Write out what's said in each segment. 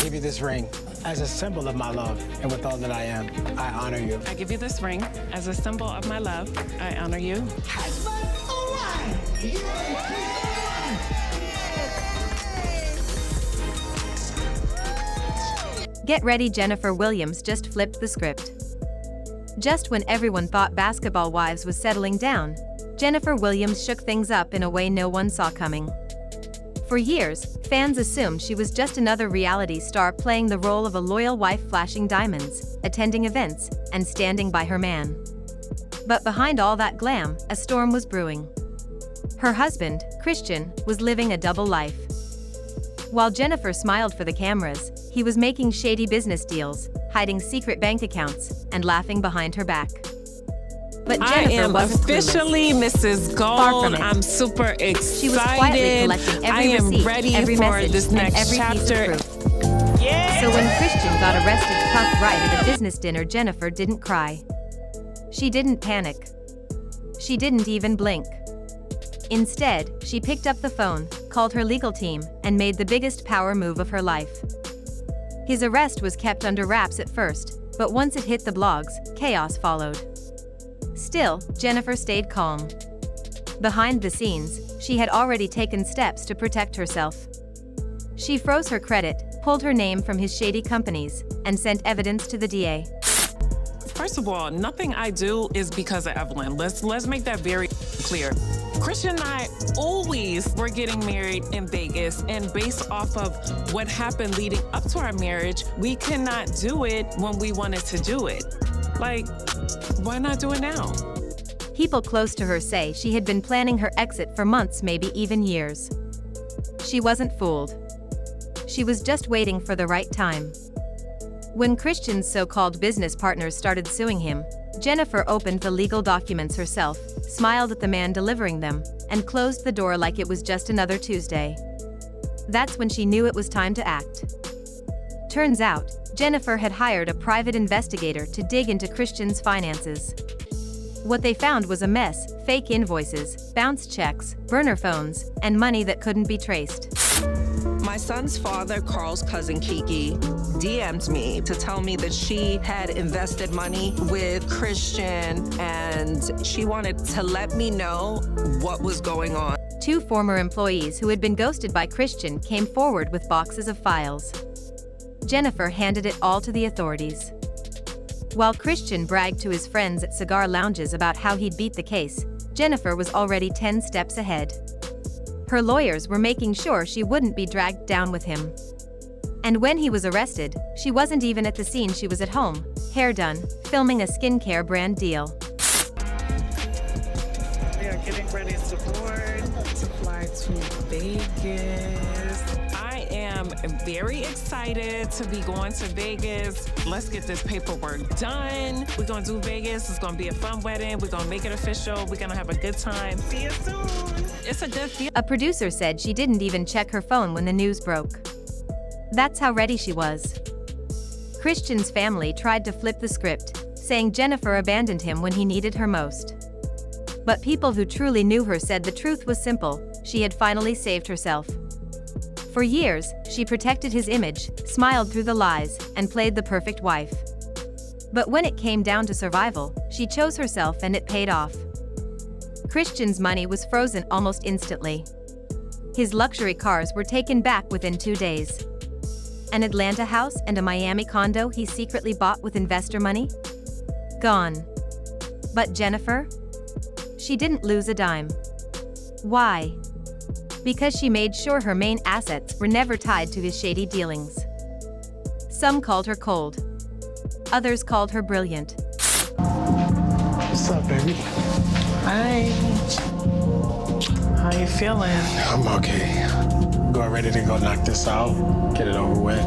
give you this ring as a symbol of my love, and with all that I am, I honor you. I give you this ring as a symbol of my love. I honor you. Husband, all right. Get ready, Jennifer Williams just flipped the script. Just when everyone thought Basketball Wives was settling down, Jennifer Williams shook things up in a way no one saw coming. For years, fans assumed she was just another reality star playing the role of a loyal wife, flashing diamonds, attending events, and standing by her man. But behind all that glam, a storm was brewing. Her husband, Christian, was living a double life. While Jennifer smiled for the cameras, he was making shady business deals, hiding secret bank accounts, and laughing behind her back. But Jennifer I am wasn't officially clueless. Mrs. Far Gold. from it. I'm super excited. She was quietly collecting every I am receipt, ready every for message, this and next every chapter. piece of proof. Yeah. So when Christian got arrested puffed right at a business dinner, Jennifer didn't cry. She didn't panic. She didn't even blink. Instead, she picked up the phone, called her legal team, and made the biggest power move of her life. His arrest was kept under wraps at first, but once it hit the blogs, chaos followed. Still, Jennifer stayed calm. Behind the scenes, she had already taken steps to protect herself. She froze her credit, pulled her name from his shady companies, and sent evidence to the DA. First of all, nothing I do is because of Evelyn. Let's make that very clear. Christian and I always were getting married in Vegas, and based off of what happened leading up to our marriage, we cannot do it when we wanted to do it. Like, why not do it now? People close to her say she had been planning her exit for months, maybe even years. She wasn't fooled. She was just waiting for the right time. When Christian's so-called business partners started suing him, Jennifer opened the legal documents herself, smiled at the man delivering them, and closed the door like it was just another Tuesday. That's when she knew it was time to act. Turns out, Jennifer had hired a private investigator to dig into Christian's finances. What they found was a mess: fake invoices, bounced checks, burner phones, and money that couldn't be traced. My son's father, Carl's cousin Kiki, DM'd me to tell me that she had invested money with Christian and she wanted to let me know what was going on. Two former employees who had been ghosted by Christian came forward with boxes of files. Jennifer handed it all to the authorities. While Christian bragged to his friends at cigar lounges about how he'd beat the case, Jennifer was already 10 steps ahead. Her lawyers were making sure she wouldn't be dragged down with him. And when he was arrested, she wasn't even at the scene. She was at home, hair done, filming a skincare brand deal. We are getting ready to board to fly to Vegas. I am very excited to be going to Vegas. Let's get this paperwork done. We're gonna do Vegas. It's gonna be a fun wedding. We're gonna make it official. We're gonna have a good time. See you soon. It's a good deal. A producer said she didn't even check her phone when the news broke. That's how ready she was. Christian's family tried to flip the script, saying Jennifer abandoned him when he needed her most. But people who truly knew her said the truth was simple: she had finally saved herself. For years, she protected his image, smiled through the lies, and played the perfect wife. But when it came down to survival, she chose herself, and it paid off. Christian's money was frozen almost instantly. His luxury cars were taken back within 2 days. An Atlanta house and a Miami condo he secretly bought with investor money? Gone. But Jennifer? She didn't lose a dime. Why? Because she made sure her main assets were never tied to his shady dealings. Some called her cold. Others called her brilliant. What's up, baby? Hi. How you feeling? I'm okay. Going ready to go knock this out, get it over with.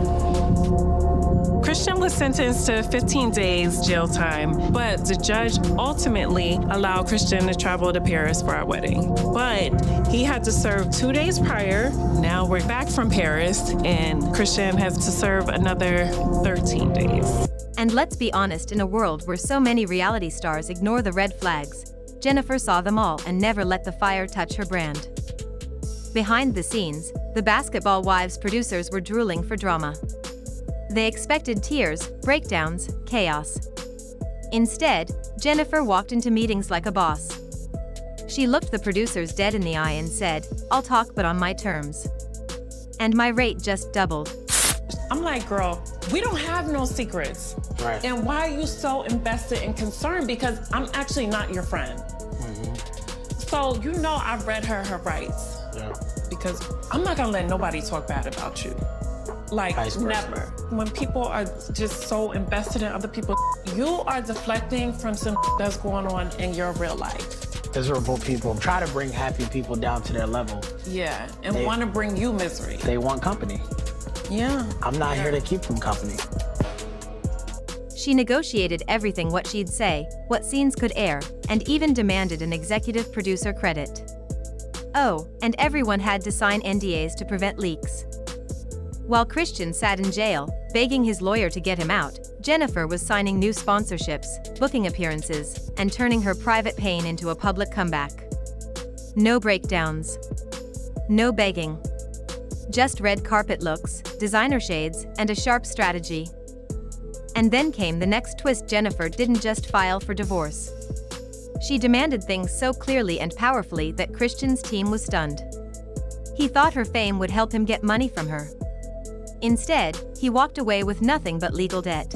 Christian was sentenced to 15 days jail time, but the judge ultimately allowed Christian to travel to Paris for our wedding. But he had to serve 2 days prior. Now we're back from Paris, and Christian has to serve another 13 days. And let's be honest, in a world where so many reality stars ignore the red flags, Jennifer saw them all and never let the fire touch her brand. Behind the scenes, the Basketball Wives producers were drooling for drama. They expected tears, breakdowns, chaos. Instead, Jennifer walked into meetings like a boss. She looked the producers dead in the eye and said, "I'll talk but on my terms." And my rate just doubled. I'm like, girl, we don't have no secrets. Right. And why are you so invested and concerned? Because I'm actually not your friend. So you know I've read her rights. Yeah. Because I'm not gonna let nobody talk bad about you. Like, Vice versa. never. When people are just so invested in other people, you are deflecting from some that's going on in your real life. Miserable people try to bring happy people down to their level. Yeah, and want to bring you misery. They want company. Yeah. I'm not here to keep them company. She negotiated everything what she'd say, what scenes could air, and even demanded an executive producer credit. Oh, and everyone had to sign NDAs to prevent leaks. While Christian sat in jail, begging his lawyer to get him out, Jennifer was signing new sponsorships, booking appearances, and turning her private pain into a public comeback. No breakdowns. No begging. Just red carpet looks, designer shades, and a sharp strategy. And then came the next twist. Jennifer didn't just file for divorce. She demanded things so clearly and powerfully that Christian's team was stunned. He thought her fame would help him get money from her. Instead, he walked away with nothing but legal debt.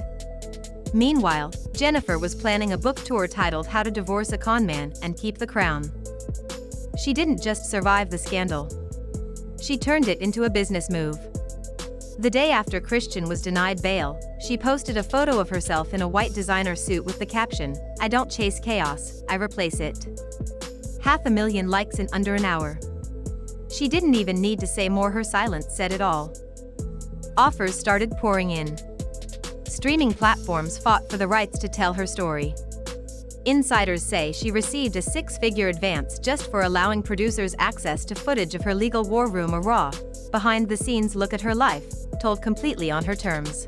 Meanwhile, Jennifer was planning a book tour titled How to Divorce a Con Man and Keep the Crown. She didn't just survive the scandal. She turned it into a business move. The day after Christian was denied bail, she posted a photo of herself in a white designer suit with the caption, "I don't chase chaos, I replace it." 500,000 likes in under an hour. She didn't even need to say more, her silence said it all. Offers started pouring in. Streaming platforms fought for the rights to tell her story. Insiders say she received a six-figure advance just for allowing producers access to footage of her legal war room, a raw, behind-the-scenes look at her life, told completely on her terms.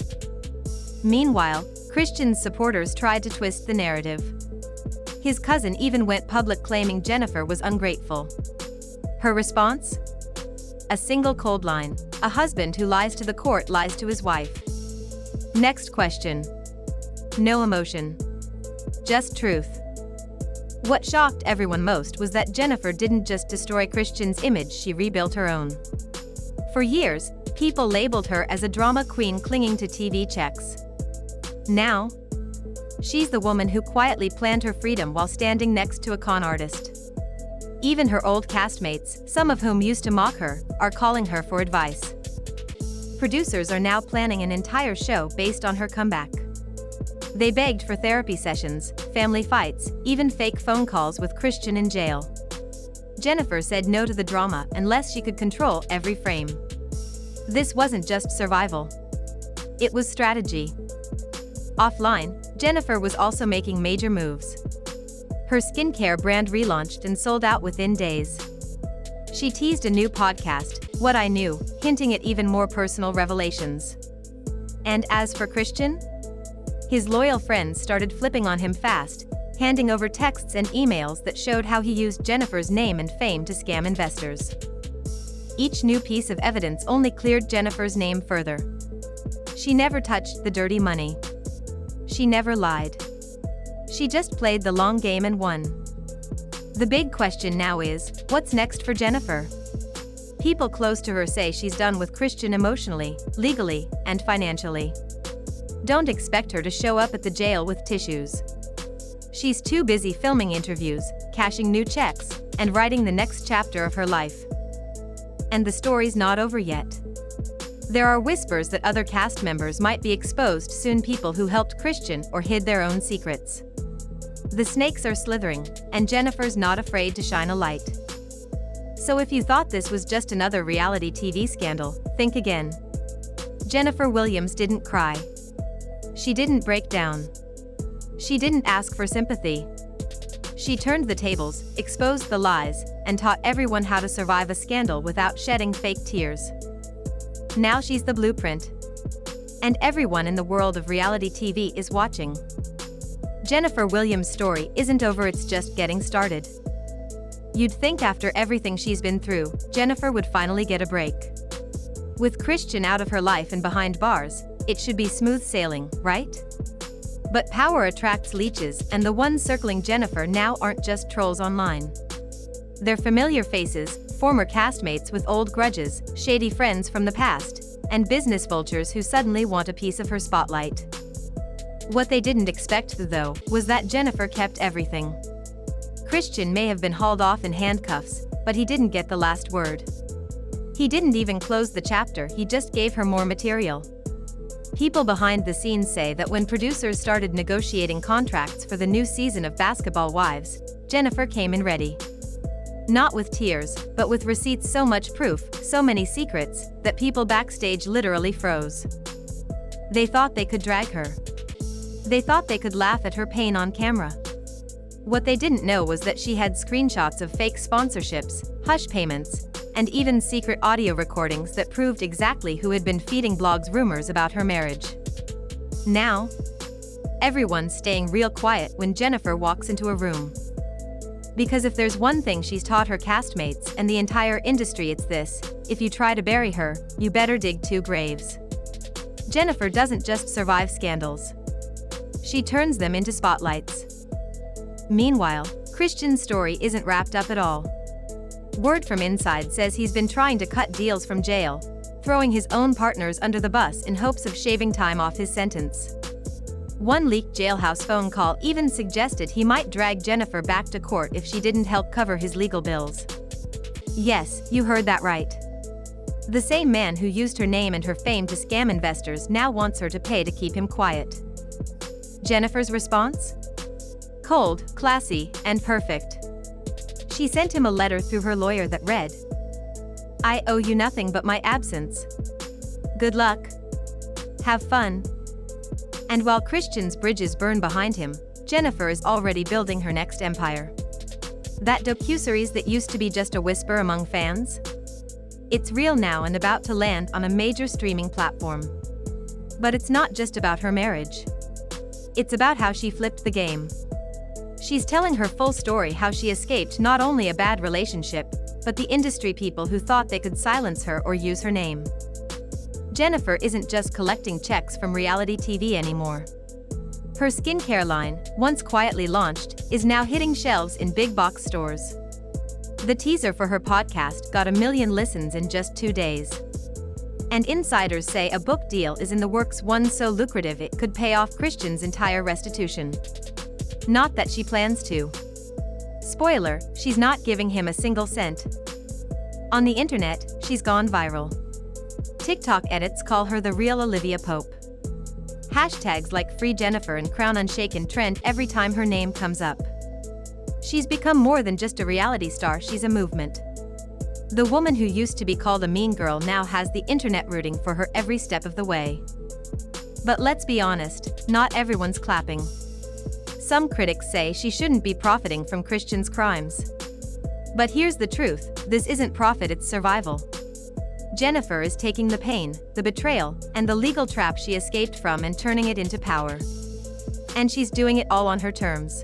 Meanwhile, Christian's supporters tried to twist the narrative. His cousin even went public claiming Jennifer was ungrateful. Her response? A single cold line: a husband who lies to the court lies to his wife. Next question. No emotion. Just truth. What shocked everyone most was that Jennifer didn't just destroy Christian's image, she rebuilt her own. For years, people labeled her as a drama queen clinging to TV checks. Now, she's the woman who quietly planned her freedom while standing next to a con artist. Even her old castmates, some of whom used to mock her, are calling her for advice. Producers are now planning an entire show based on her comeback. They begged for therapy sessions, family fights, even fake phone calls with Christian in jail. Jennifer said no to the drama unless she could control every frame. This wasn't just survival. It was strategy. Offline, Jennifer was also making major moves. Her skincare brand relaunched and sold out within days. She teased a new podcast, What I Knew, hinting at even more personal revelations. And as for Christian? His loyal friends started flipping on him fast, handing over texts and emails that showed how he used Jennifer's name and fame to scam investors. Each new piece of evidence only cleared Jennifer's name further. She never touched the dirty money. She never lied. She just played the long game and won. The big question now is, what's next for Jennifer? People close to her say she's done with Christian emotionally, legally, and financially. Don't expect her to show up at the jail with tissues. She's too busy filming interviews, cashing new checks, and writing the next chapter of her life. And the story's not over yet. There are whispers that other cast members might be exposed soon, people who helped Christian or hid their own secrets. The snakes are slithering, and Jennifer's not afraid to shine a light. So if you thought this was just another reality TV scandal, think again. Jennifer Williams didn't cry. She didn't break down. She didn't ask for sympathy. She turned the tables, exposed the lies, and taught everyone how to survive a scandal without shedding fake tears. Now she's the blueprint. And everyone in the world of reality TV is watching. Jennifer Williams' story isn't over, it's just getting started. You'd think after everything she's been through, Jennifer would finally get a break. With Christian out of her life and behind bars, It should be smooth sailing, right? But power attracts leeches, and the ones circling Jennifer now aren't just trolls online. They're familiar faces, former castmates with old grudges, shady friends from the past, and business vultures who suddenly want a piece of her spotlight. What they didn't expect, though, was that Jennifer kept everything. Christian may have been hauled off in handcuffs, but he didn't get the last word. He didn't even close the chapter, he just gave her more material. People behind the scenes say that when producers started negotiating contracts for the new season of Basketball Wives, Jennifer came in ready. Not with tears, but with receipts, so much proof, so many secrets, that people backstage literally froze. They thought they could drag her. They thought they could laugh at her pain on camera. What they didn't know was that she had screenshots of fake sponsorships, hush payments, and even secret audio recordings that proved exactly who had been feeding blogs rumors about her marriage. Now, everyone's staying real quiet when Jennifer walks into a room. Because if there's one thing she's taught her castmates and the entire industry, it's this: if you try to bury her, you better dig 2 graves. Jennifer doesn't just survive scandals. She turns them into spotlights. Meanwhile, Christian's story isn't wrapped up at all. Word from inside says he's been trying to cut deals from jail, throwing his own partners under the bus in hopes of shaving time off his sentence. One leaked jailhouse phone call even suggested he might drag Jennifer back to court if she didn't help cover his legal bills. Yes, you heard that right. The same man who used her name and her fame to scam investors now wants her to pay to keep him quiet. Jennifer's response? Cold, classy, and perfect. She sent him a letter through her lawyer that read, "I owe you nothing but my absence. Good luck. Have fun." And while Christian's bridges burn behind him, Jennifer is already building her next empire. That docuseries that used to be just a whisper among fans? It's real now and about to land on a major streaming platform. But it's not just about her marriage. It's about how she flipped the game. She's telling her full story, how she escaped not only a bad relationship, but the industry people who thought they could silence her or use her name. Jennifer isn't just collecting checks from reality TV anymore. Her skincare line, once quietly launched, is now hitting shelves in big box stores. The teaser for her podcast got 1 million listens in just 2 days. And insiders say a book deal is in the works, one so lucrative it could pay off Christian's entire restitution. Not that she plans to. Spoiler, she's not giving him a single cent. On the internet, she's gone viral. TikTok edits call her the real Olivia Pope. Hashtags like Free Jennifer and Crown Unshaken trend every time her name comes up. She's become more than just a reality star, she's a movement. The woman who used to be called a mean girl now has the internet rooting for her every step of the way. But let's be honest, not everyone's clapping. Some critics say she shouldn't be profiting from Christian's crimes. But here's the truth, this isn't profit, it's survival. Jennifer is taking the pain, the betrayal, and the legal trap she escaped from and turning it into power. And she's doing it all on her terms.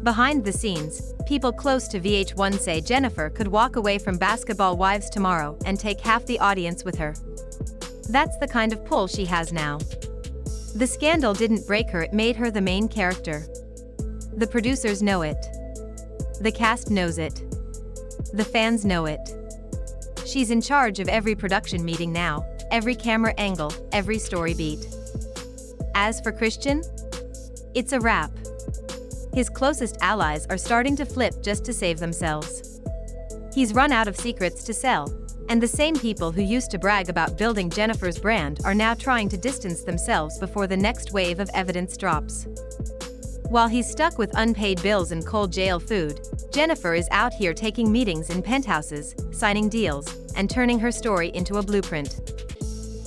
Behind the scenes, people close to VH1 say Jennifer could walk away from Basketball Wives tomorrow and take half the audience with her. That's the kind of pull she has now. The scandal didn't break her, it made her the main character. The producers know it. The cast knows it. The fans know it. She's in charge of every production meeting now, every camera angle, every story beat. As for Christian, it's a wrap. His closest allies are starting to flip just to save themselves. He's run out of secrets to sell, and the same people who used to brag about building Jennifer's brand are now trying to distance themselves before the next wave of evidence drops. While he's stuck with unpaid bills and cold jail food, Jennifer is out here taking meetings in penthouses, signing deals, and turning her story into a blueprint.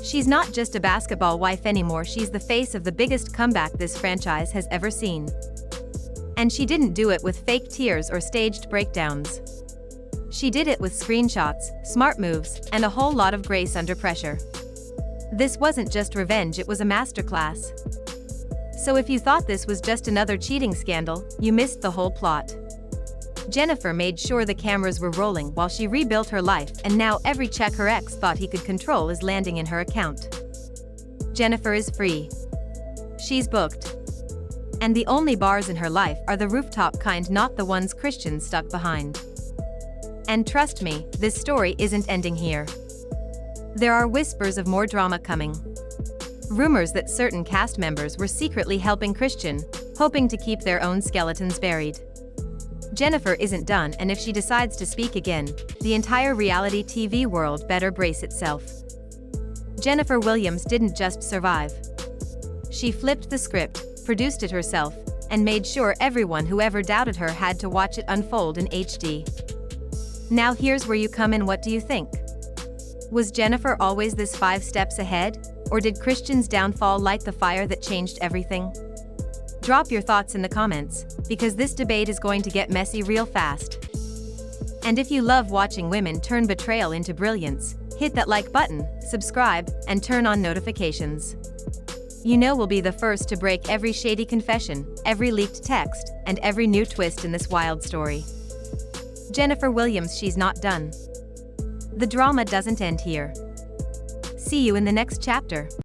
She's not just a basketball wife anymore, she's the face of the biggest comeback this franchise has ever seen. And she didn't do it with fake tears or staged breakdowns. She did it with screenshots, smart moves, and a whole lot of grace under pressure. This wasn't just revenge, it was a masterclass. So if you thought this was just another cheating scandal, you missed the whole plot. Jennifer made sure the cameras were rolling while she rebuilt her life, and now every check her ex thought he could control is landing in her account. Jennifer is free. She's booked. And the only bars in her life are the rooftop kind, not the ones Christian stuck behind. And trust me, this story isn't ending here. There are whispers of more drama coming. Rumors that certain cast members were secretly helping Christian, hoping to keep their own skeletons buried. Jennifer isn't done, and if she decides to speak again, the entire reality TV world better brace itself. Jennifer Williams didn't just survive. She flipped the script, produced it herself, and made sure everyone who ever doubted her had to watch it unfold in HD. Now here's where you come in. What do you think? Was Jennifer always this 5 steps ahead, or did Christian's downfall light the fire that changed everything? Drop your thoughts in the comments, because this debate is going to get messy real fast. And if you love watching women turn betrayal into brilliance, hit that like button, subscribe, and turn on notifications. You know we'll be the first to break every shady confession, every leaked text, and every new twist in this wild story. Jennifer Williams, she's not done. The drama doesn't end here. See you in the next chapter.